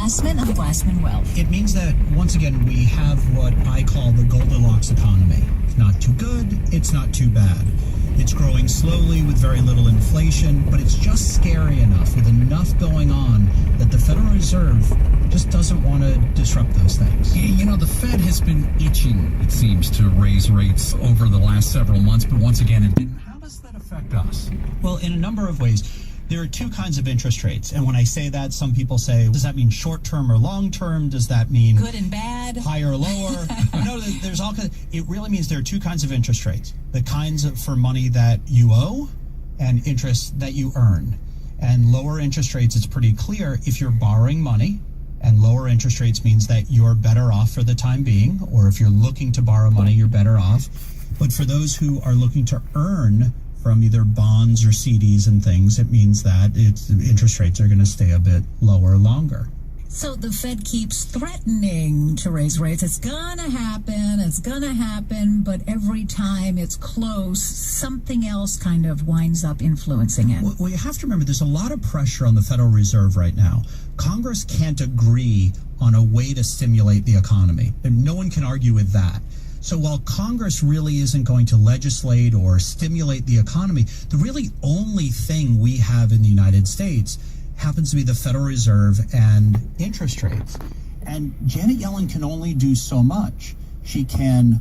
Glassman of Glassman Wealth. It means that, once again, we have what I call the Goldilocks economy. It's not too good, it's not too bad. It's growing slowly with very little inflation, but it's just scary enough, with enough going on, that the Federal Reserve just doesn't want to disrupt those things. You know, the Fed has been itching, it seems, to raise rates over the last several months, but once again, it didn't. How does that affect us? Well, in a number of ways. There are two kinds of interest rates. And when I say that, some people say, does that mean short-term or long-term? Does that mean good and bad? Higher or lower? No, there's all kinds. It really means there are two kinds of interest rates. The kinds for money that you owe and interest that you earn. And lower interest rates, it's pretty clear if you're borrowing money, and lower interest rates means that you're better off for the time being, or if you're looking to borrow money, you're better off. But for those who are looking to earn from either bonds or CDs and things, it means that interest rates are going to stay a bit lower longer. So the Fed keeps threatening to raise rates. It's gonna happen, but every time it's close, something else kind of winds up influencing it. Well, you have to remember, there's a lot of pressure on the Federal Reserve right now. Congress can't agree on a way to stimulate the economy, and no one can argue with that. So while Congress really isn't going to legislate or stimulate the economy, the really only thing we have in the United States happens to be the Federal Reserve and interest rates. And Janet Yellen can only do so much. She can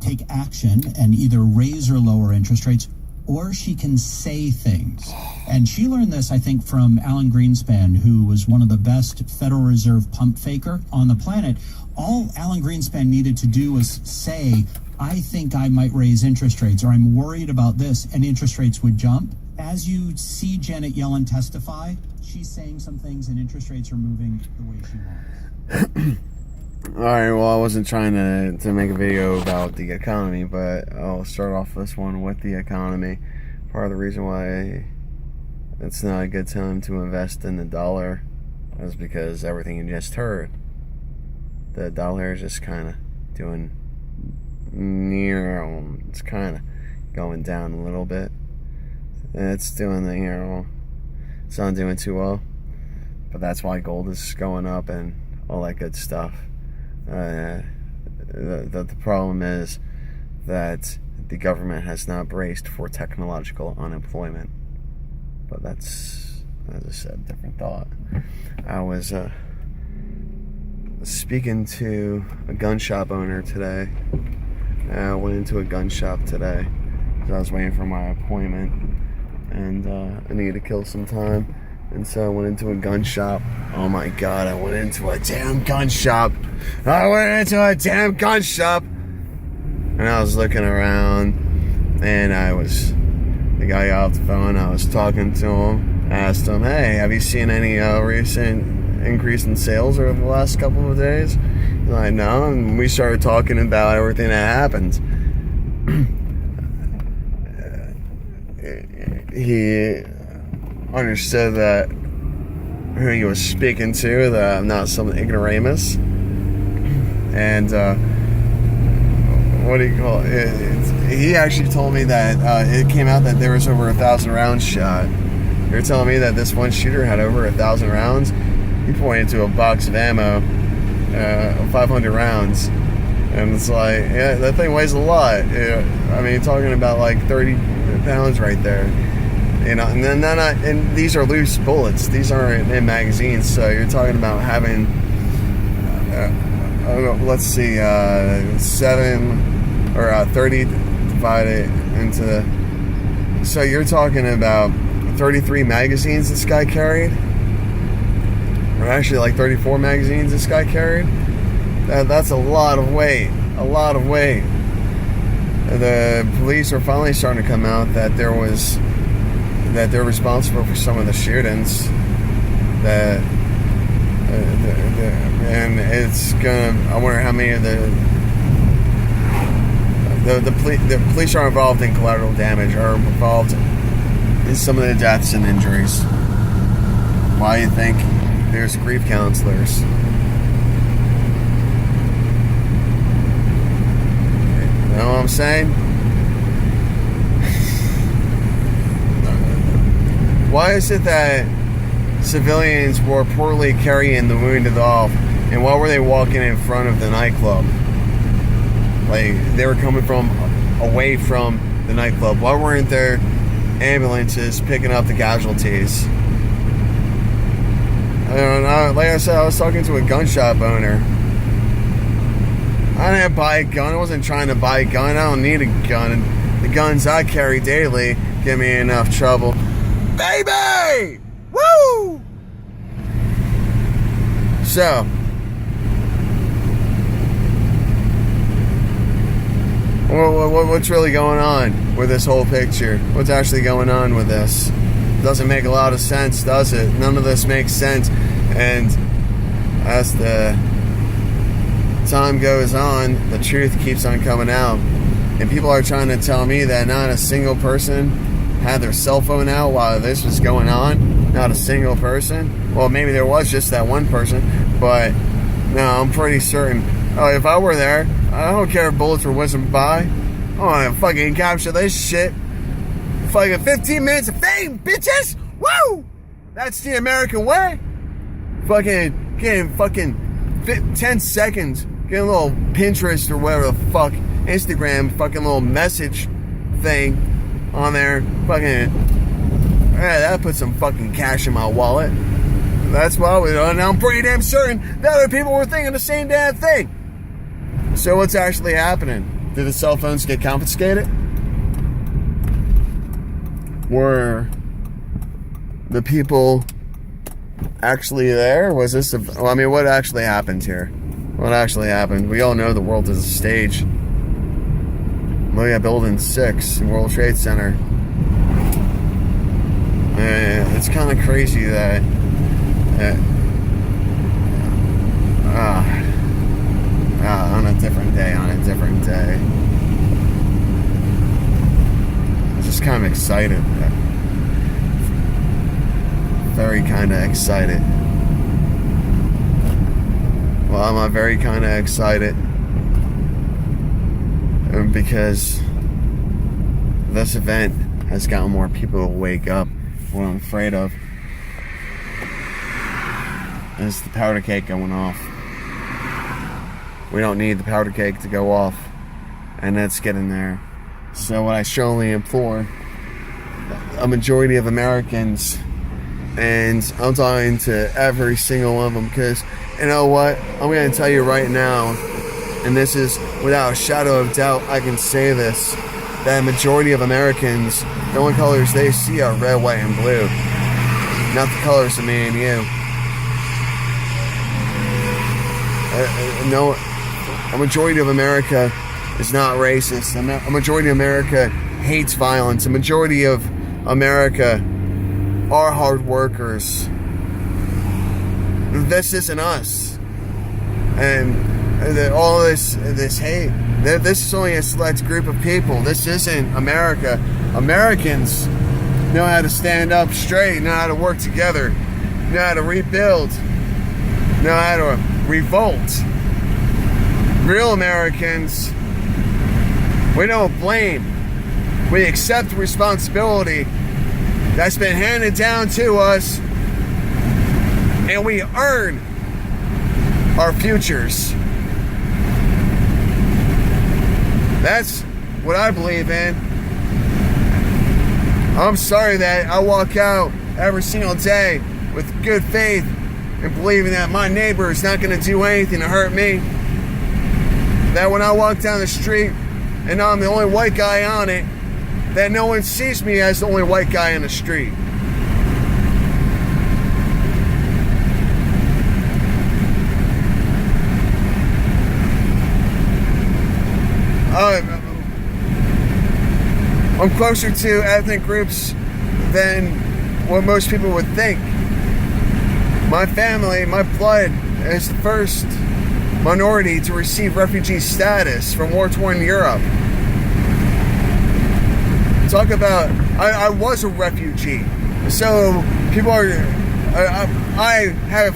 take action and either raise or lower interest rates, or she can say things. And she learned this, I think, from Alan Greenspan, who was one of the best Federal Reserve pump faker on the planet. All Alan Greenspan needed to do was say, I think I might raise interest rates, or I'm worried about this, and interest rates would jump. As you see Janet Yellen testify, she's saying some things and interest rates are moving the way she wants. Alright, well, I wasn't trying to make a video about the economy, but I'll start off this one with the economy. Part of the reason why it's not a good time to invest in the dollar is because everything you just heard. The dollar is just kind of doing, it's kind of going down a little bit. It's doing it's not doing too well, but that's why gold is going up and all that good stuff. The problem is that the government has not braced for technological unemployment, but that's, as I said, different thought. I was speaking to a gun shop owner today. I went into a gun shop today because I was waiting for my appointment, and I needed to kill some time. And so I went into a gun shop. Oh my God, I went into a damn gun shop. And I was looking around, and the guy got off the phone. I was talking to him, asked him, hey, have you seen any recent increase in sales over the last couple of days? He's like, no. And we started talking about everything that happened. He understood that who he was speaking to, that I'm not some ignoramus. And what do you call it? He actually told me that it came out that there was over 1,000 rounds shot. You're telling me that this one shooter had over 1,000 rounds? He pointed to a box of ammo, 500 rounds. And it's like, yeah, that thing weighs a lot. I mean, you're talking about like 30 pounds right there. You know, and then and these are loose bullets. These aren't in magazines. So you're talking about having, let's see, 30 divided into. So you're talking about 33 magazines this guy carried, or actually like 34 magazines this guy carried. That's a lot of weight. A lot of weight. The police are finally starting to come out that they're responsible for some of the shootings. And it's gonna. I wonder how many of the police are involved in collateral damage, are involved in some of the deaths and injuries. Why do you think there's grief counselors? You know what I'm saying? Why is it that civilians were poorly carrying the wounded off. And why were they walking in front of the nightclub? Like, they were coming from away from the nightclub. Why weren't there ambulances picking up the casualties? I don't know. Like I said, I was talking to a gun shop owner. I didn't buy a gun. I wasn't trying to buy a gun. I don't need a gun. The guns I carry daily give me enough trouble. Baby! Woo! So, what's really going on with this whole picture? What's actually going on with this? Doesn't make a lot of sense, does it? None of this makes sense. And as the time goes on, the truth keeps on coming out. And people are trying to tell me that not a single person had their cell phone out while this was going on. Not a single person. Well, maybe there was just that one person. But no, I'm pretty certain. Oh, if I were there, I don't care if bullets were whizzing by. I want to fucking capture this shit. Fucking 15 minutes of fame, bitches! Woo! That's the American way. Fucking getting 10 seconds. Getting a little Pinterest or whatever the fuck. Instagram fucking little message thing on there. Fucking, yeah, that put some fucking cash in my wallet. That's what I was doing. And I'm pretty damn certain that other people were thinking the same damn thing. So what's actually happening? Did the cell phones get confiscated? Were the people actually there? Was this what actually happened here? What actually happened? We all know the world is a stage. Look at Building 6 in World Trade Center. It's kind of crazy that on a different day, I'm just kind of excited. Very kind of excited. Well, I'm very kind of excited because this event has gotten more people to wake up. What I'm afraid of is the powder cake going off. We don't need the powder cake to go off, and it's getting there. So what I strongly implore a majority of Americans, and I'm talking to every single one of them, because you know what? I'm going to tell you right now, and this is without a shadow of doubt, I can say this, that a majority of Americans, the only colors they see are red, white, and blue. Not the colors of me and you. No, a majority of America is not racist. A majority of America hates violence. A majority of America are hard workers. This isn't us. And all this hate, this is only a select group of people. This isn't America. Americans know how to stand up straight, know how to work together, know how to rebuild, know how to revolt. Real Americans, we don't blame. We accept responsibility that's been handed down to us, and we earn our futures. That's what I believe in. I'm sorry that I walk out every single day with good faith and believing that my neighbor is not going to do anything to hurt me. That when I walk down the street and I'm the only white guy on it, that no one sees me as the only white guy in the street. I'm closer to ethnic groups than what most people would think. My family, my blood, is the first minority to receive refugee status from war-torn Europe. Talk about, I was a refugee. So people are, I have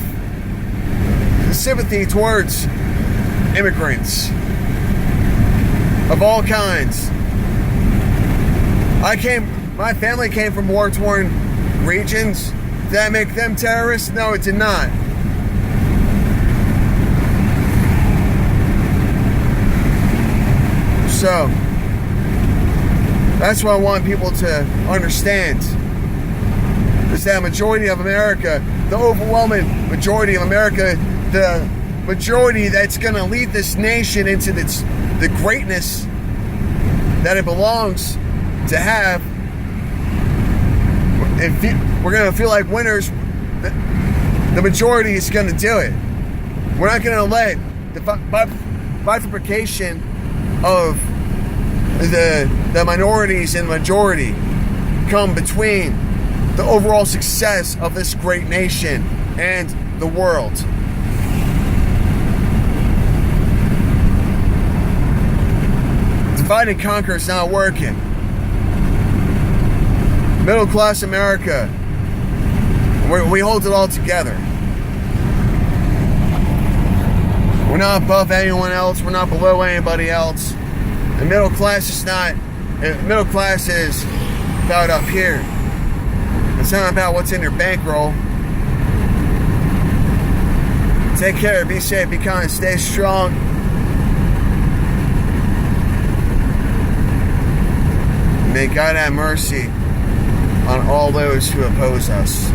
sympathy towards immigrants of all kinds. My family came from war-torn regions. that make them terrorists? No, it did not. So, that's what I want people to understand. Is that majority of America, the overwhelming majority of America, the majority that's going to lead this nation into the greatness that it belongs to have. And we're going to feel like winners. The majority is going to do it. We're not going to let the bifurcation of the minorities and majority come between the overall success of this great nation and the world. Divide and conquer is not working. Middle class America, we hold it all together. We're not above anyone else. We're not below anybody else. The middle class is not. Middle class is about up here. It's not about what's in your bankroll. Take care. Be safe. Be kind. Stay strong. May God have mercy on all those who oppose us.